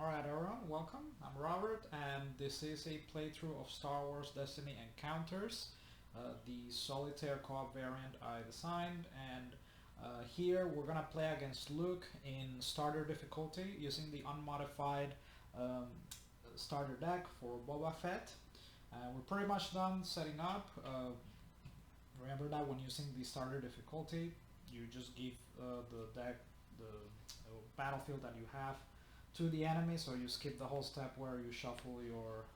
Alright everyone, welcome. I'm Robert and this is a playthrough of Star Wars Destiny Encounters, the solitaire co-op variant I designed, and here we're gonna play against Luke in starter difficulty using the unmodified starter deck for Boba Fett. We're pretty much done setting up. Remember that when using the starter difficulty, you just give the deck, the battlefield that you have to the enemy, so you skip the whole step where you shuffle your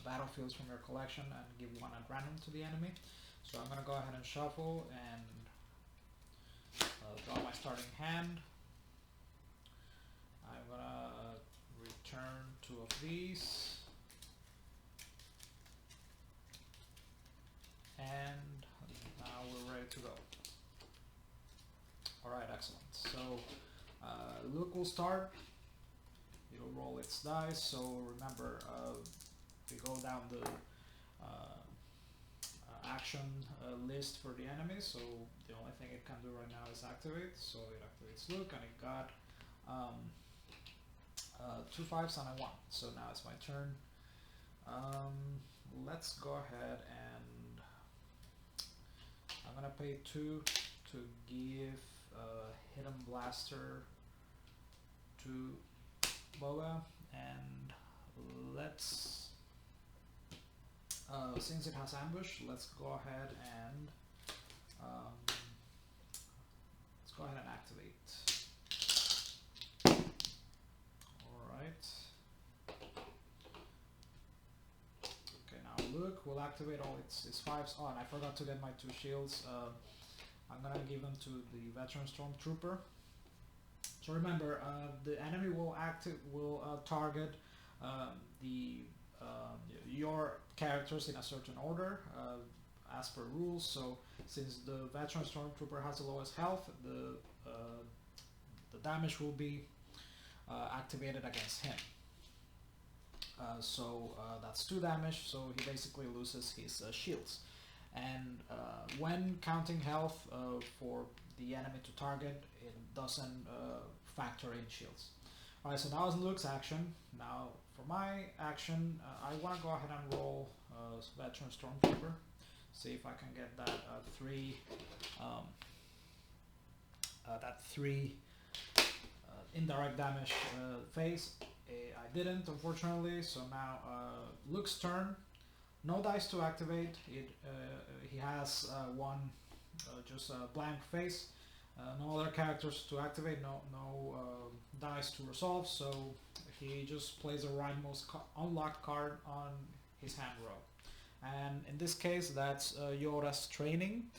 battlefields from your collection and give one at random to the enemy. So I'm gonna go ahead and shuffle and draw my starting hand. I'm gonna return 2 of these, and now we're ready to go. Alright, excellent. So Luke will start. It'll roll its dice. So remember, we go down the action list for the enemy. So the only thing it can do right now is activate. So it activates Luke, and it got 2 5s and a 1. So now it's my turn. Let's go ahead and I'm gonna pay 2 to give Hidden Blaster to Boba, and let's since it has ambush, let's go ahead and activate. Alright. Okay, now Luke will activate all its 5s. Oh, and I forgot to get my 2 shields. I'm gonna give them to the veteran stormtrooper. So remember, the enemy will target your characters in a certain order as per rules. So since the veteran stormtrooper has the lowest health, the damage will be activated against him. That's 2 damage. So he basically loses his shields. And when counting health for the enemy to target, it doesn't factor in shields. Alright, so that was Luke's action. Now for my action, I want to go ahead and roll Veteran Stormtrooper. See if I can get that 3 indirect damage phase. I didn't, unfortunately. So now Luke's turn. No dice to activate. He has one just a blank face. No other characters to activate. No dice to resolve. So he just plays a rightmost unlocked card on his hand row. And in this case, that's Yoda's training.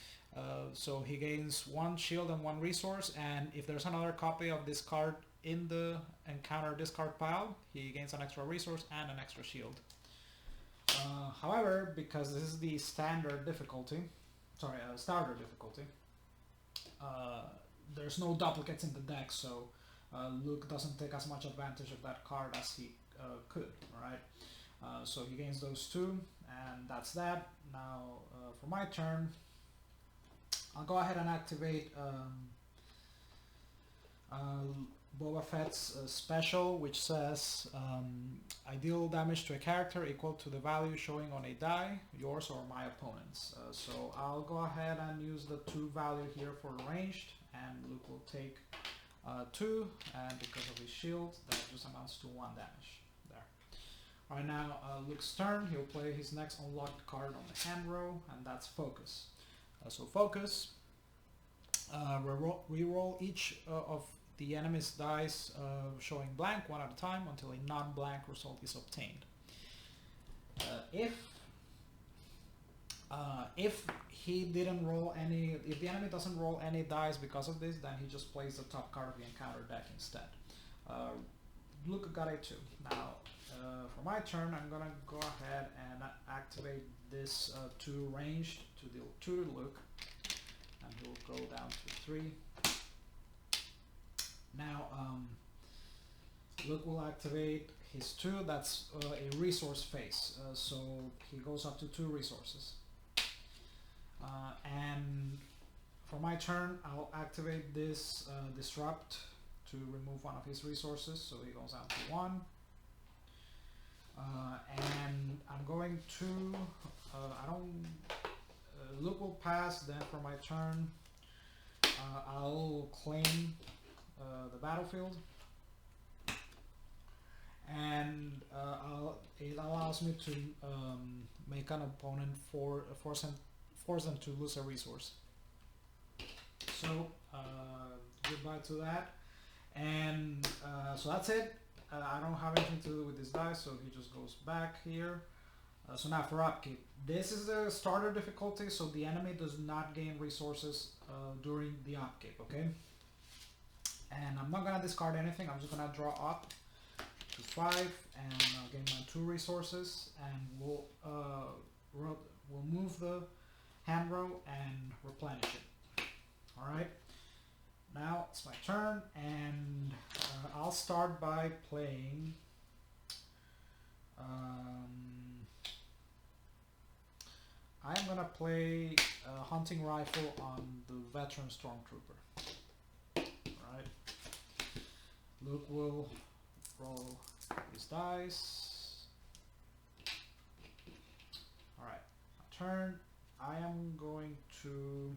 So he gains 1 shield and 1 resource. And if there's another copy of this card in the encounter discard pile, he gains an extra resource and an extra shield. However, because this is the starter difficulty, there's no duplicates in the deck, so Luke doesn't take as much advantage of that card as he could, alright? So he gains those 2, and that's that. Now, for my turn, I'll go ahead and activate Boba Fett's special, which says I deal damage to a character equal to the value showing on a die, yours or my opponent's. So I'll go ahead and use the 2 value here for ranged, and Luke will take 2, and because of his shield, that just amounts to 1 damage. There. Alright, now Luke's turn. He'll play his next unlocked card on the hand row, and that's Focus. So Focus, reroll each of the enemy's dice showing blank 1 at a time until a non-blank result is obtained. If the enemy doesn't roll any dice because of this, then he just plays the top card of the encounter deck instead. Luke got a 2. Now for my turn, I'm gonna go ahead and activate this 2 ranged to deal 2 to Luke, and he'll go down to 3. Now, Luke will activate his 2, that's a resource phase, so he goes up to 2 resources. And for my turn, I'll activate this Disrupt to remove one of his resources, so he goes down to 1. And I'm going to, Luke will pass, then for my turn, I'll claim the battlefield. And it allows me to make an opponent force them to lose a resource. So goodbye to that, and so that's it. I don't have anything to do with this die, so he just goes back here. So now for upkeep, this is the starter difficulty, so the enemy does not gain resources during the upkeep, okay? And I'm not gonna discard anything, I'm just gonna draw up to 5 and I'll gain my 2 resources, and we'll move the hand row and replenish it. Alright, now it's my turn, and I'll start by playing I am gonna play a hunting rifle on the veteran stormtrooper. Alright, Luke will roll his dice. Alright, my turn. I am going to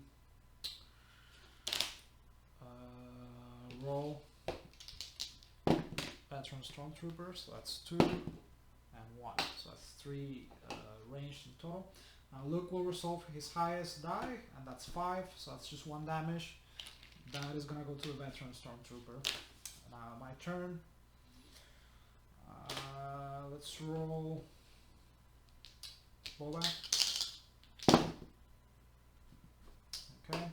roll veteran stormtroopers, so that's 2 and 1, so that's 3 ranged in total. Now Luke will resolve his highest die, and that's 5, so that's just 1 damage. That is gonna go to the veteran stormtrooper. Now my turn. Let's roll Boba. Okay.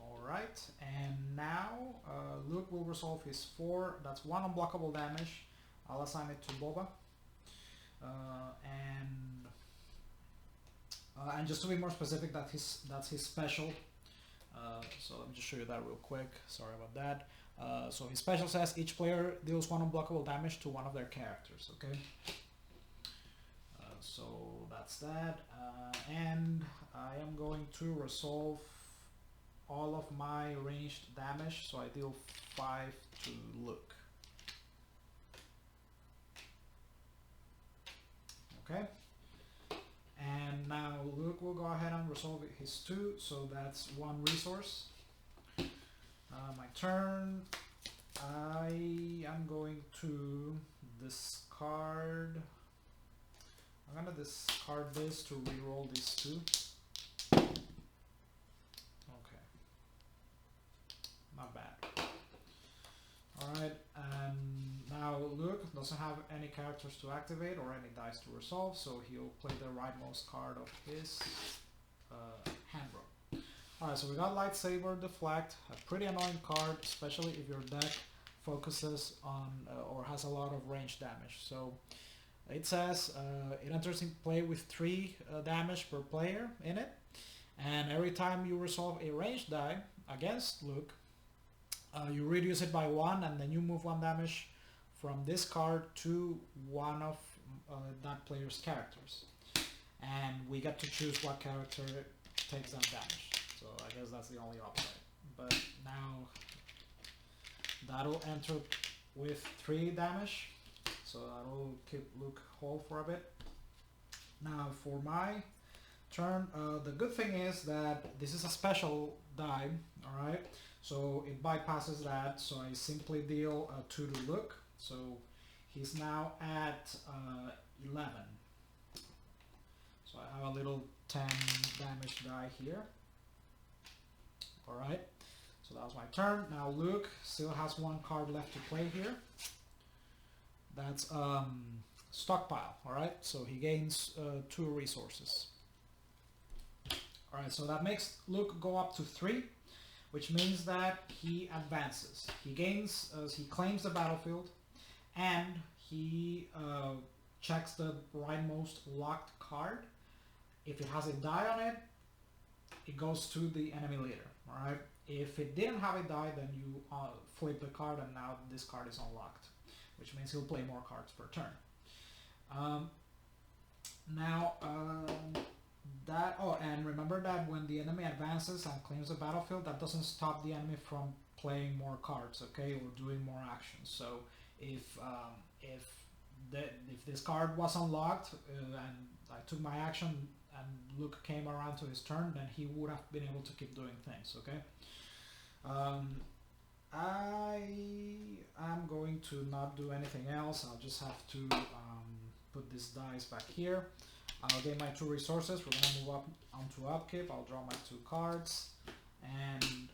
Alright, and now Luke will resolve his 4, that's 1 unblockable damage. I'll assign it to Boba. And just to be more specific, that's his special. So let me just show you that real quick. Sorry about that. So his special says each player deals 1 unblockable damage to one of their characters. Okay. So that's that. And I am going to resolve all of my ranged damage. So I deal 5 to Luke. Okay. And now Luke will go ahead and resolve his 2, so that's 1 resource. My turn. I am going to discard. I'm gonna discard this to reroll these 2. Okay. Not bad. Alright, and now Luke doesn't have any characters to activate or any dice to resolve, so he'll play the rightmost card of his hand row. Alright, so we got Lightsaber Deflect, a pretty annoying card, especially if your deck focuses on or has a lot of range damage. So it says it enters in play with 3 damage per player in it, and every time you resolve a ranged die against Luke, you reduce it by 1, and then you move 1 damage from this card to one of that player's characters. And we get to choose what character takes that damage. So I guess that's the only upside. But now that'll enter with 3 damage. So that'll keep Luke whole for a bit. Now for my turn, the good thing is that this is a special die, alright? So it bypasses that, so I simply deal 2 to Luke. So he's now at 11. So I have a little 10 damage die here. Alright, so that was my turn. Now Luke still has 1 card left to play here. That's stockpile, alright? So he gains 2 resources. Alright, so that makes Luke go up to 3. Which means that he advances. He gains, he claims the battlefield, and he checks the rightmost locked card. If it has a die on it, it goes to the enemy leader. All right. If it didn't have a die, then you flip the card, and now this card is unlocked, which means he'll play more cards per turn. Now, that, oh, and remember that when the enemy advances and claims the battlefield, that doesn't stop the enemy from playing more cards, okay, or doing more actions. So if if this card was unlocked and I took my action and Luke came around to his turn, then he would have been able to keep doing things, okay? I am going to not do anything else. I'll just have to put this dice back here. I'll get my 2 resources. We're going to move up onto upkeep. I'll draw my 2 cards. And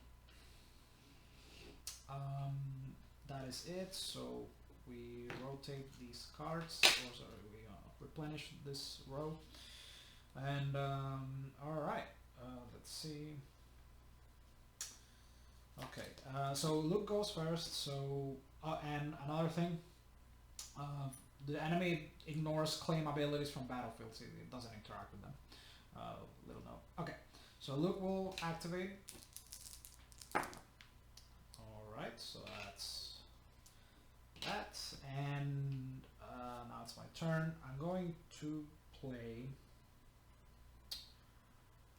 that is it. So we rotate these cards. Or sorry, we replenish this row. And alright, let's see. Okay, so Luke goes first. So and another thing, the enemy ignores claim abilities from battlefields. It doesn't interact with them. Little note. Okay, so Luke will activate. Alright, so that's that. And now it's my turn. I'm going to play...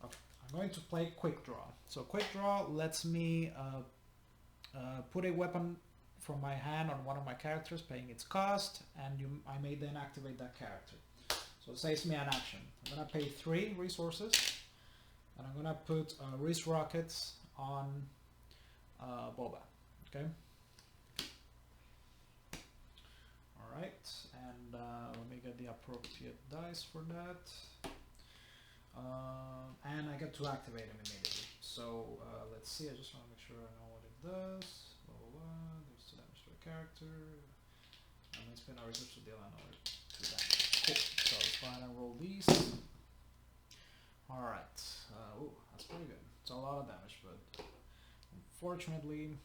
Okay, I'm going to play Quick Draw. So Quick Draw lets me put a weapon from my hand on one of my characters, paying its cost, and I may then activate that character. So it saves me an action. I'm going to pay 3 resources, and I'm going to put Wrist Rockets on Boba. Okay. Alright, and let me get the appropriate dice for that. And I get to activate him immediately. So let's see, I just want to make sure I know what it does. Blah, blah, blah. There's 2 damage to a character. I'm going to spend our research to deal another 2 damage. Cool. So let's go ahead and roll these. Alright. Ooh, that's pretty good. It's a lot of damage, but unfortunately,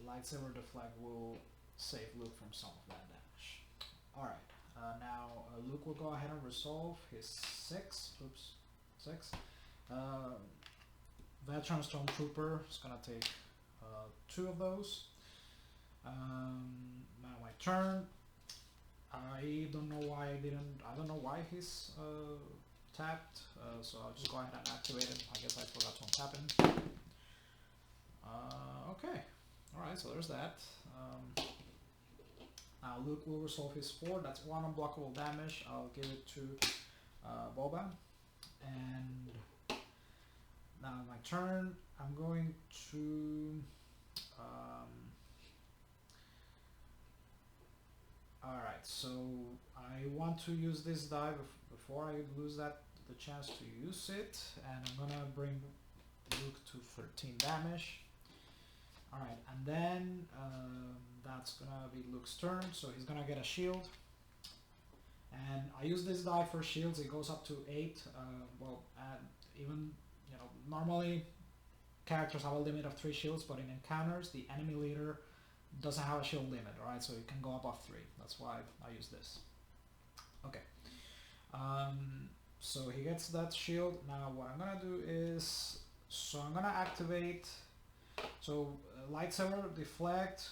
Lightsaber Deflect will save Luke from some of that damage. Alright. Now Luke will go ahead and resolve his 6. Veteran Stormtrooper is gonna take 2 of those. Now my turn. I don't know why he's tapped. So I'll just go ahead and activate him. I guess I forgot to untap him. Okay. All right. So there's that. Now Luke will resolve his 4. That's 1 unblockable damage. I'll give it to Boba. And now my turn. I'm going to... Alright, so I want to use this die before I lose the chance to use it. And I'm going to bring Luke to 13 damage. Alright, and then that's gonna be Luke's turn, so he's gonna get a shield. And I use this die for shields, it goes up to 8. Even, normally characters have a limit of 3 shields, but in encounters, the enemy leader doesn't have a shield limit, alright, so it can go above 3. That's why I use this. Okay. So he gets that shield. Now what I'm gonna do is, so I'm gonna activate... So Lightsaber Deflect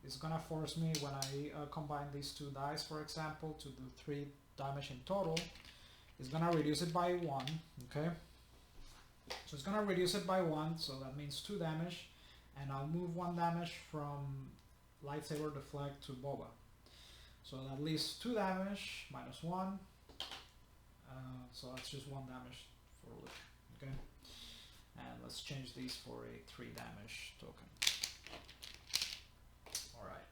is gonna force me, when I combine these 2 dice, for example, to do 3 damage in total. It's gonna reduce it by 1, okay? So it's gonna reduce it by 1, so that means 2 damage, and I'll move 1 damage from Lightsaber Deflect to Boba. So that leaves 2 damage, minus 1, so that's just 1 damage for Luke, okay? And let's change these for a 3 damage token. Alright.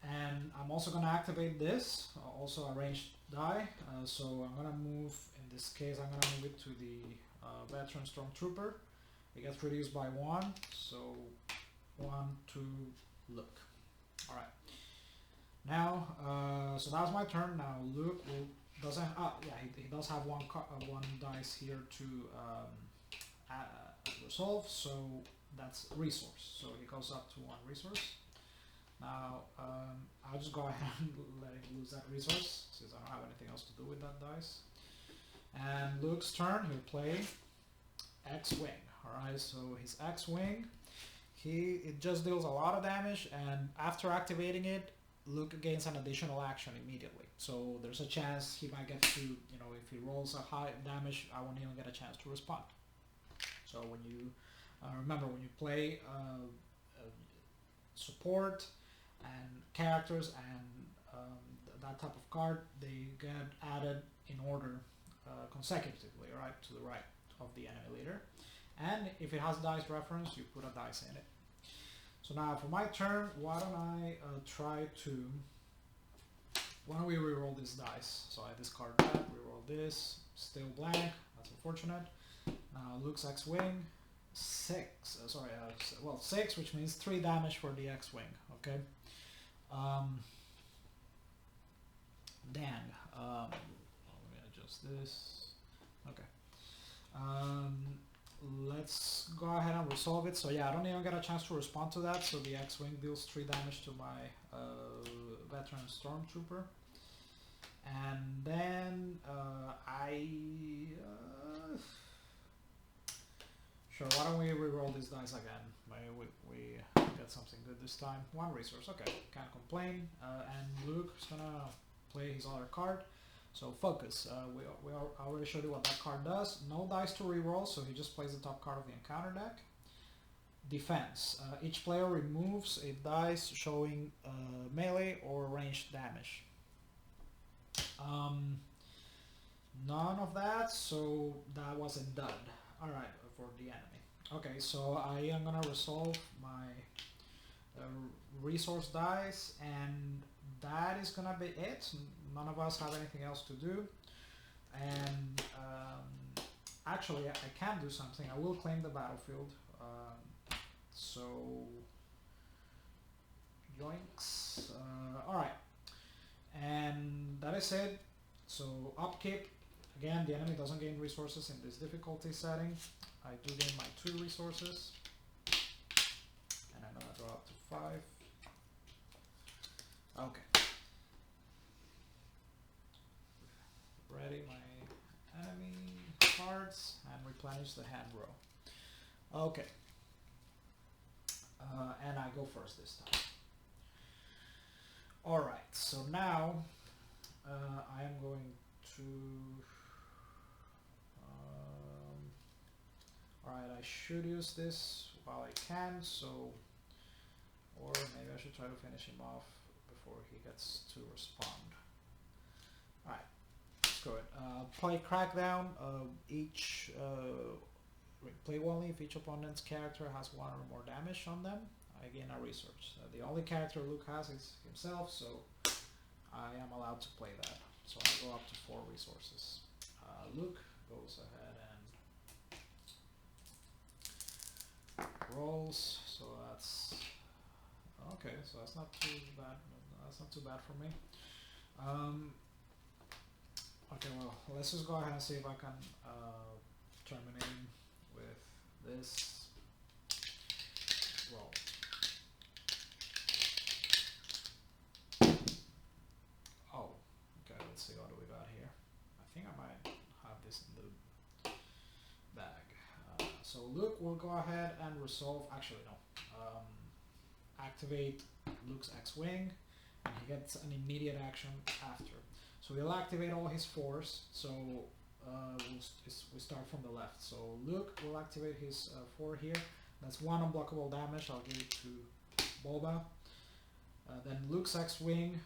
And I'm also going to activate this, also a ranged die. So I'm going to move, in this case, I'm going to move it to the Veteran Stormtrooper. It gets reduced by 1, so 1 to Luke. Alright. Now, so that was my turn. Now Luke doesn't, he does have one dice here to resolve, so that's resource, so he goes up to 1 resource. Now I'll just go ahead and let him lose that resource since I don't have anything else to do with that dice. And Luke's turn, he'll play X-Wing. Alright, so his X-Wing, it just deals a lot of damage, and after activating it, Luke gains an additional action immediately. So there's a chance he might get to, you know, if he rolls a high damage, I won't even get a chance to respond. So when you, remember when you play support and characters and that type of card, they get added in order consecutively, right, to the right of the enemy leader. And if it has dice reference, you put a dice in it. So now for my turn, why don't I why don't we reroll this dice? So I discard that, reroll this, still blank, that's unfortunate. Now Luke's X-Wing, 6, 6, which means 3 damage for the X-Wing, okay? Dang, let me adjust this, okay. Let's go ahead and resolve it. So yeah, I don't even get a chance to respond to that, so the X-Wing deals 3 damage to my veteran Stormtrooper. And then sure, why don't we reroll these dice again? Maybe we get something good this time. 1 resource, okay, can't complain. And Luke's gonna play his other card. So focus, we already showed you what that card does. No dice to reroll, so he just plays the top card of the encounter deck. Defense, each player removes a dice showing melee or ranged damage. None of that, so that wasn't done. Alright, for the enemy. Okay, so I am gonna resolve my resource dice, and that is gonna be it. None of us have anything else to do. And actually, I can do something. I will claim the battlefield. So, yoinks. Alright. And that is it. So, upkeep. Again, the enemy doesn't gain resources in this difficulty setting. I do gain my 2 resources. And I'm gonna draw up to 5. Okay. Ready my enemy cards and replenish the hand row. Okay. And I go first this time. Alright, so now I am going to... Alright, I should use this while I can, so... Or maybe I should try to finish him off before he gets to respond. Alright, let's go ahead. Play Crackdown. Each play only if each opponent's character has 1 or more damage on them. I gain a resource. The only character Luke has is himself, so I am allowed to play that. So I go up to 4 resources. Luke goes ahead and rolls. So that's okay. So that's not too bad. That's not too bad for me. Okay, well, let's just go ahead and see if I can terminate with this roll. Oh, okay, let's see what do we got here. I think I might have this in the bag. So Luke will go ahead and resolve, actually no, activate Luke's X-Wing, and he gets an immediate action after. So he'll activate all his 4s, so we start from the left. So Luke will activate his 4 here. That's 1 unblockable damage. I'll give it to Boba. Then Luke's X-Wing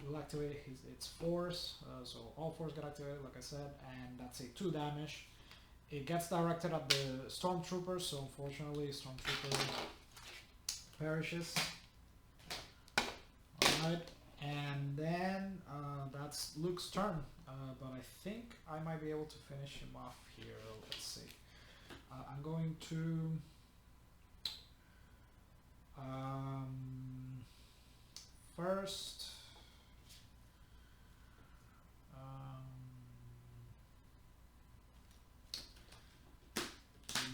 will activate its 4s. So all 4s get activated, like I said, and that's a 2 damage. It gets directed at the Stormtrooper, so unfortunately Stormtrooper perishes. Alright. And then that's Luke's turn, but I think I might be able to finish him off here. Let's see. I'm going to first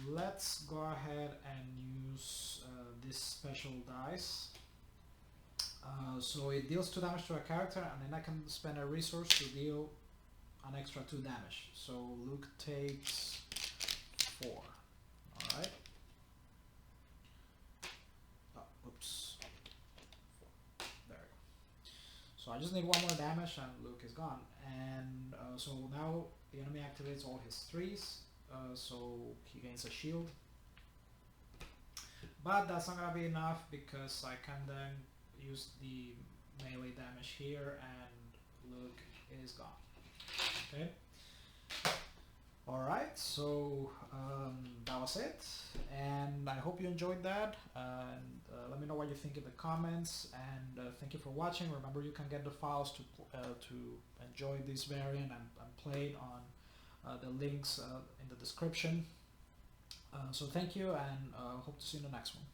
let's go ahead and use this special dice. So it deals 2 damage to a character, and then I can spend a resource to deal an extra 2 damage. So Luke takes 4. Alright. Oh, oops. 4. There we just need 1 more damage and Luke is gone. And so now the enemy activates all his 3s, so he gains a shield. But that's not gonna be enough because I can then use the melee damage here and Luke is gone. Okay. Alright, so that was it, and I hope you enjoyed that, and let me know what you think in the comments, and thank you for watching. Remember, you can get the files to enjoy this variant and play it on the links in the description. So thank you, and hope to see you in the next one.